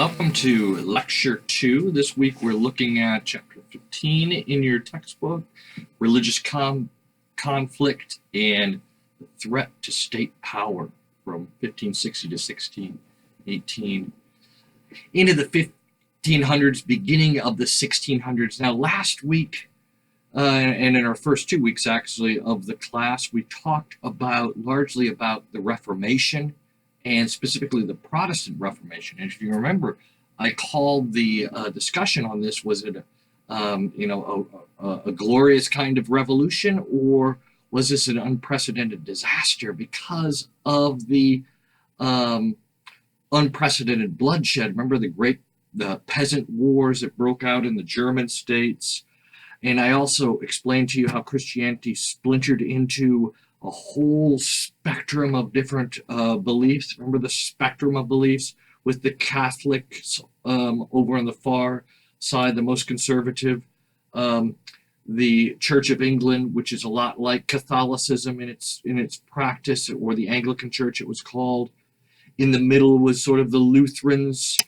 Welcome to Lecture 2. This week we're looking at Chapter 15 in your textbook, Religious Conflict and the Threat to State Power from 1560 to 1618 into the 1500s, beginning of the 1600s. Now, last week, and in our first 2 weeks actually of the class, we talked largely about the Reformation, and specifically the Protestant Reformation. And if you remember, I called the discussion on this, was it a glorious kind of revolution, or was this an unprecedented disaster because of the unprecedented bloodshed? Remember the peasant wars that broke out in the German states? And I also explained to you how Christianity splintered into a whole spectrum of different beliefs. Remember the spectrum of beliefs, with the Catholics over on the far side, the most conservative, the Church of England, which is a lot like Catholicism in its practice, or the Anglican Church it was called. In the middle was sort of the Lutherans,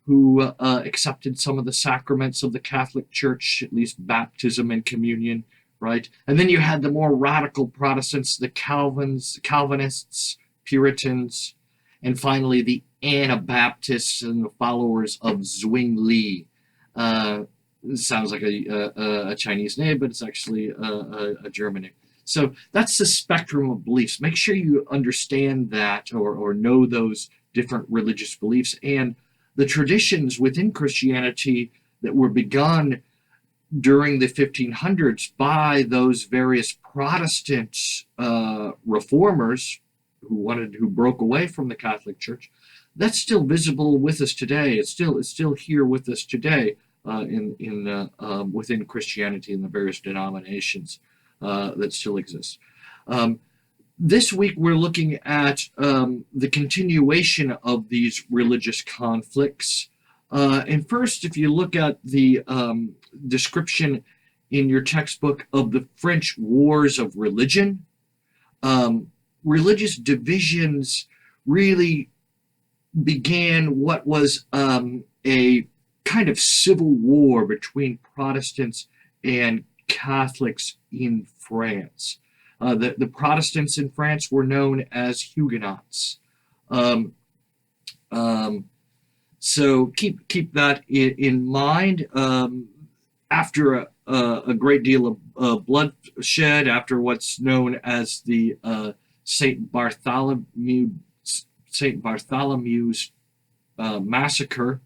who accepted some of the sacraments of the Catholic Church, at least baptism and communion. Right, and then you had the more radical Protestants, the Calvinists, Puritans, and finally the Anabaptists and the followers of Zwingli. This sounds like a Chinese name, but it's actually a German name. So that's the spectrum of beliefs. Make sure you understand that, or know those different religious beliefs and the traditions within Christianity that were begun during the 1500s by those various Protestant reformers who broke away from the Catholic Church. That's still visible with us today. It's still here with us today within Christianity and the various denominations that still exist. This week we're looking at the continuation of these religious conflicts. And first, if you look at the description in your textbook of the French Wars of Religion, religious divisions really began what was a kind of civil war between Protestants and Catholics in France. The Protestants in France were known as Huguenots. So keep that in mind. After a great deal of bloodshed, after what's known as the St. Bartholomew's massacre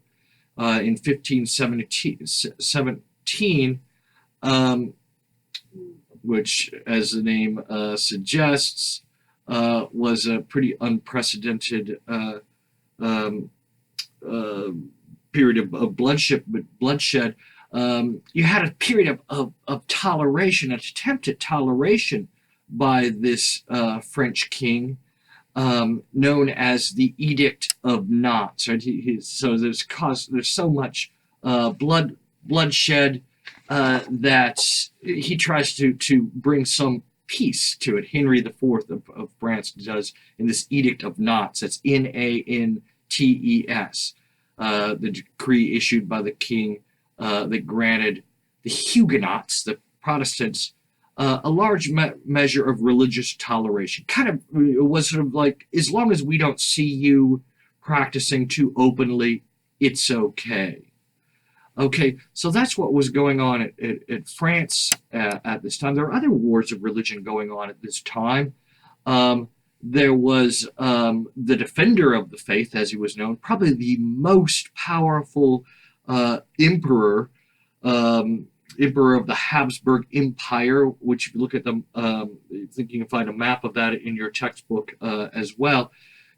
in 1517, which, as the name suggests, was a pretty unprecedented period of bloodshed. You had a period of toleration, an attempt at toleration by this French king, known as the Edict of Nantes. Right? So there's so much bloodshed that he tries to bring some peace to it. Henry IV of France does in this Edict of Nantes. That's Nantes. The decree issued by the king that granted the Huguenots, the Protestants, a large measure of religious toleration. It was sort of like, as long as we don't see you practicing too openly, it's okay. Okay, so that's what was going on at France at this time. There are other wars of religion going on at this time. There was the Defender of the Faith, as he was known, probably the most powerful emperor of the Habsburg Empire, which, if you look at them, I think you can find a map of that in your textbook as well.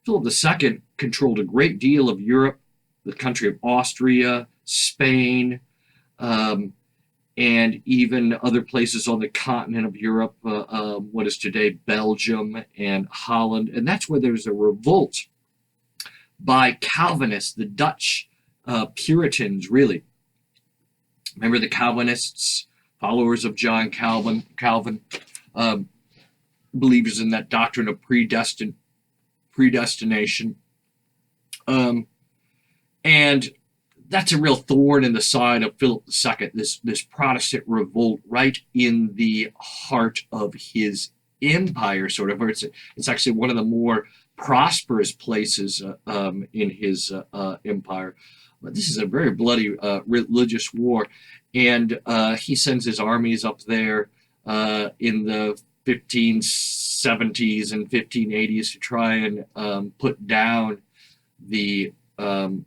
Philip II controlled a great deal of Europe, the country of Austria, Spain, and even other places on the continent of Europe, what is today Belgium and Holland. And that's where there's a revolt by Calvinists, the Dutch Puritans, really. Remember the Calvinists, followers of John Calvin, believers in that doctrine of predestination. And that's a real thorn in the side of Philip II, this Protestant revolt right in the heart of his empire, sort of. Or it's actually one of the more prosperous places in his empire. But this is a very bloody religious war, and he sends his armies up there in the 1570s and 1580s to try and put down the um,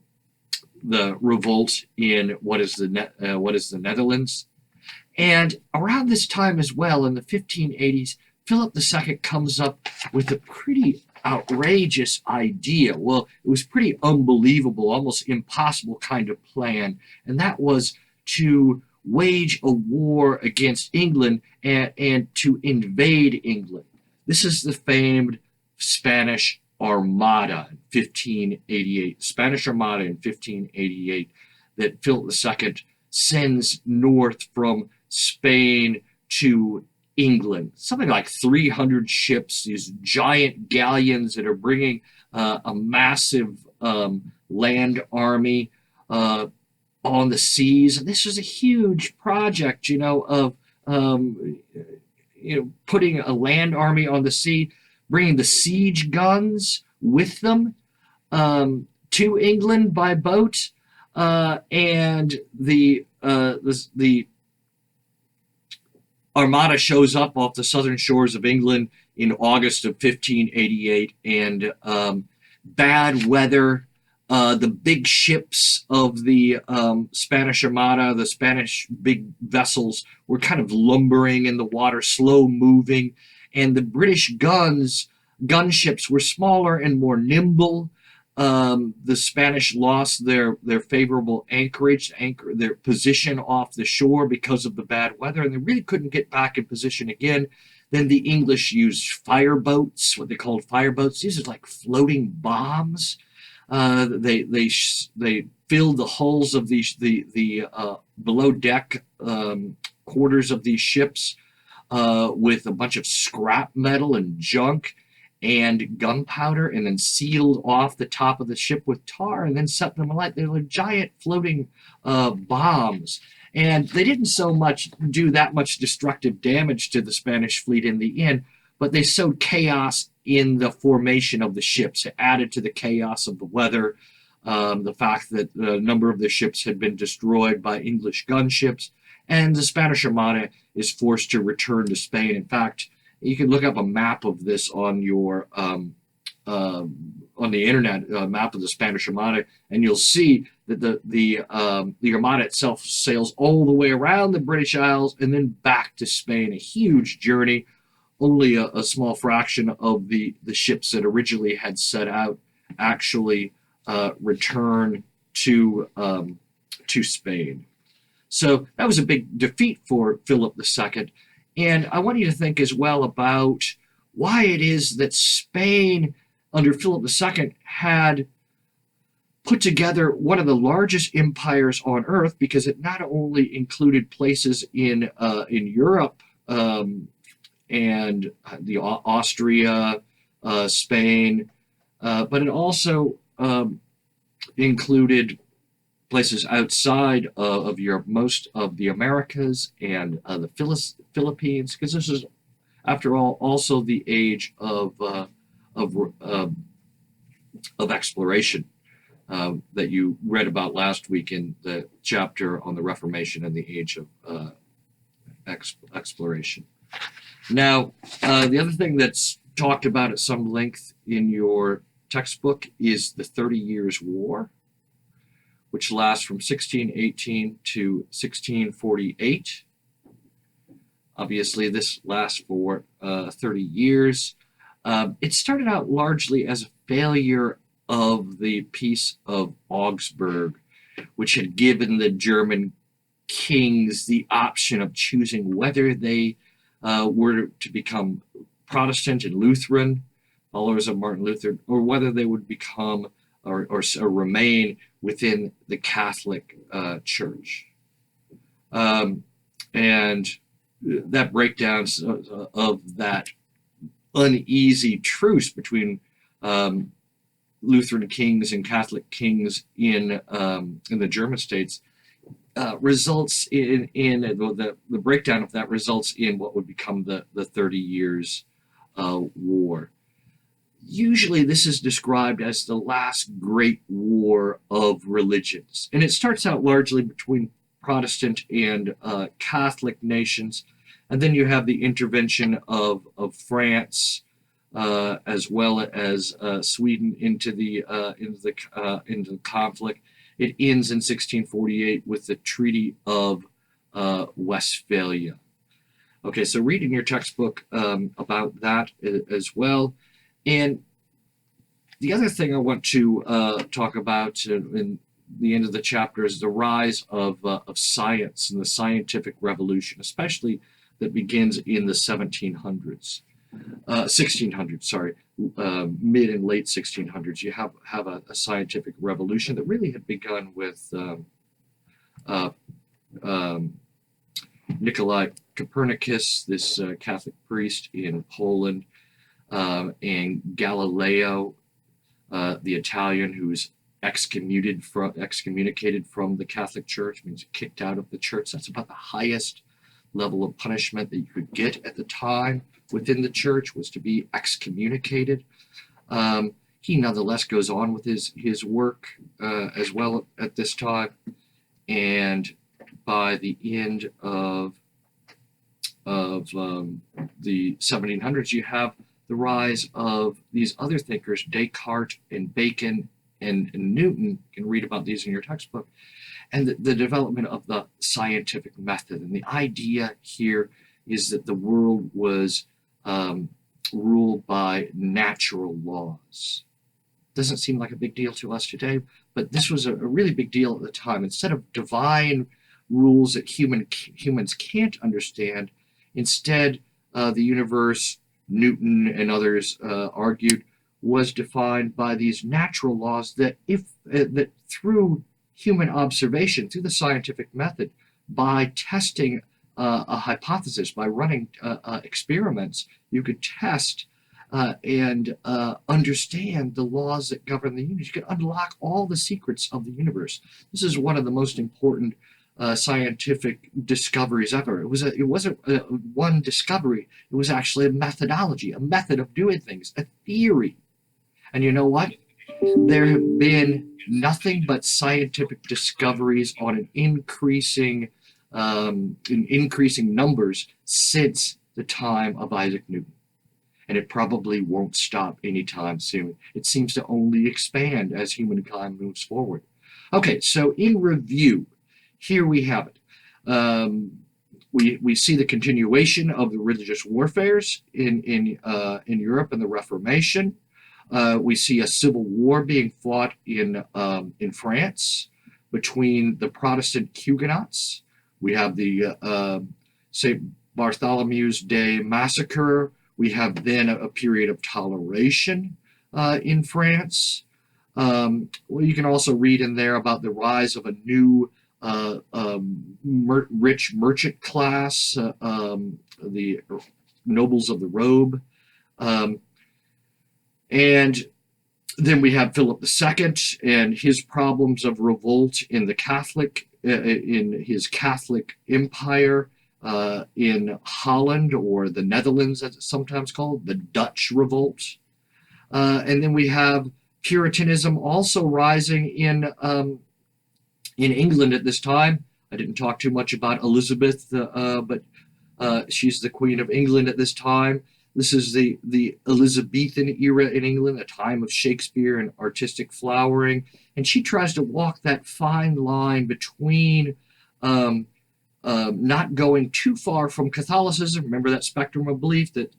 the revolt in what is the Netherlands. And around this time as well, in the 1580s, Philip II comes up with a pretty outrageous idea. Well, it was pretty unbelievable, almost impossible kind of plan, and that was to wage a war against England and to invade England. This is the famed Spanish Armada in 1588, Spanish Armada in 1588, that Philip II sends north from Spain to England. Something like 300 ships, these giant galleons that are bringing a massive land army on the seas. And this was a huge project, of putting a land army on the sea, bringing the siege guns with them to England by boat, and the Armada shows up off the southern shores of England in August of 1588, and bad weather. The big ships of the Spanish Armada, the Spanish big vessels, were kind of lumbering in the water, slow moving, and the British gunships were smaller and more nimble. The Spanish lost their favorable anchorage, their position off the shore because of the bad weather, and they really couldn't get back in position again. Then the English used fireboats, what they called fireboats. These are like floating bombs. They filled the hulls of the below deck quarters of these ships with a bunch of scrap metal and junk and gunpowder, and then sealed off the top of the ship with tar, and then set them alight. They were giant floating bombs, and they didn't so much do that much destructive damage to the Spanish fleet in the end, but they sowed chaos in the formation of the ships. It added to the chaos of the weather, the fact that a number of the ships had been destroyed by English gunships, and the Spanish Armada is forced to return to Spain. In fact, you can look up a map of this on your on the internet, map of the Spanish Armada, and you'll see that the Armada itself sails all the way around the British Isles and then back to Spain. A huge journey. Only a small fraction of the ships that originally had set out actually return to Spain. So that was a big defeat for Philip II. And I want you to think as well about why it is that Spain, under Philip II, had put together one of the largest empires on earth, because it not only included places in Europe and the Austria, Spain, but it also included places outside of Europe, most of the Americas and the Philippines, because this is, after all, also the age of exploration that you read about last week in the chapter on the Reformation and the age of exploration. Now, the other thing that's talked about at some length in your textbook is the 30 Years' War, which lasts from 1618 to 1648. Obviously, this lasts for 30 years. It started out largely as a failure of the Peace of Augsburg, which had given the German kings the option of choosing whether they were to become Protestant and Lutheran, followers of Martin Luther, or whether they would become or remain within the Catholic Church. And that breakdown of that uneasy truce between Lutheran kings and Catholic kings in the German states results in the breakdown of that results in what would become the 30 Years War. Usually this is described as the last great war of religions, and it starts out largely between Protestant and Catholic nations, and then you have the intervention of France as well as Sweden into the conflict. It ends in 1648 with the Treaty of Westphalia. Okay, so read in your textbook about that as well. And the other thing I want to talk about in the end of the chapter is the rise of science and the scientific revolution, especially that begins in the 1600s, sorry, mid and late 1600s. You have a scientific revolution that really had begun with Nikolai Copernicus, this Catholic priest in Poland, and Galileo, the Italian, who's excommunicated from the Catholic Church, means kicked out of the church. That's about the highest level of punishment that you could get at the time within the church, was to be excommunicated. He nonetheless goes on with his work as well at this time, and by the end of the 1700s, you have the rise of these other thinkers, Descartes and Bacon and Newton. You can read about these in your textbook, and the development of the scientific method. And the idea here is that the world was ruled by natural laws. Doesn't seem like a big deal to us today, but this was a really big deal at the time. Instead of divine rules that humans can't understand, instead the universe, Newton and others argued, was defined by these natural laws that that through human observation, through the scientific method, by testing a hypothesis, by running experiments, you could test and understand the laws that govern the universe. You could unlock all the secrets of the universe. This is one of the most important scientific discoveries ever. It wasn't one discovery. It was actually a methodology, a method of doing things, a theory. And you know what? There have been nothing but scientific discoveries on an increasing numbers since the time of Isaac Newton. And it probably won't stop anytime soon. It seems to only expand as humankind moves forward. Okay, so in review, here we have it. We see the continuation of the religious warfares in Europe and the Reformation. We see a civil war being fought in France between the Protestant Huguenots. We have the St. Bartholomew's Day massacre. We have then a period of toleration in France. Well, you can also read in there about the rise of a new rich merchant class, the nobles of the robe. And then we have Philip II and his problems of revolt in the Catholic, in his Catholic empire in Holland, or the Netherlands, as it's sometimes called, the Dutch revolt. And then we have Puritanism also rising in England at this time. I didn't talk too much about Elizabeth, but she's the Queen of England at this time. This is the Elizabethan era in England, a time of Shakespeare and artistic flowering. And she tries to walk that fine line between not going too far from Catholicism. Remember that spectrum of belief that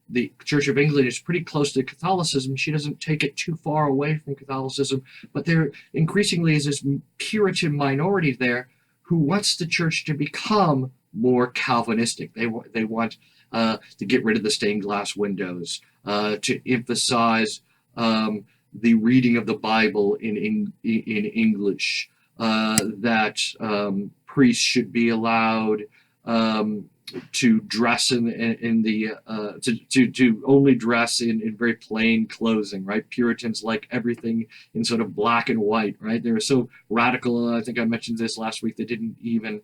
the Church of England is pretty close to Catholicism. She doesn't take it too far away from Catholicism, but there increasingly is this Puritan minority there who wants the church to become more Calvinistic. They want to get rid of the stained glass windows, to emphasize the reading of the Bible in English, that priests should be allowed to dress in the to only dress in very plain clothing, right? Puritans like everything in sort of black and white, right? They were so radical. I think I mentioned this last week. They didn't even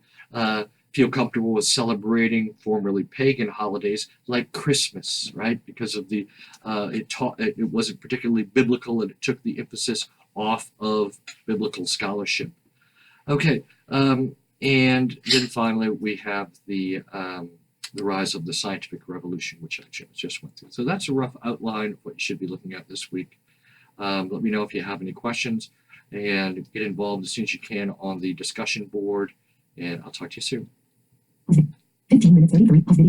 feel comfortable with celebrating formerly pagan holidays like Christmas, right? Because of the it wasn't particularly biblical, and it took the emphasis off of biblical scholarship. Okay, and then finally we have the rise of the scientific revolution, which I just went through. So that's a rough outline of what you should be looking at this week. Let me know if you have any questions, and get involved as soon as you can on the discussion board. And I'll talk to you soon. 15 minutes 33. Pause video.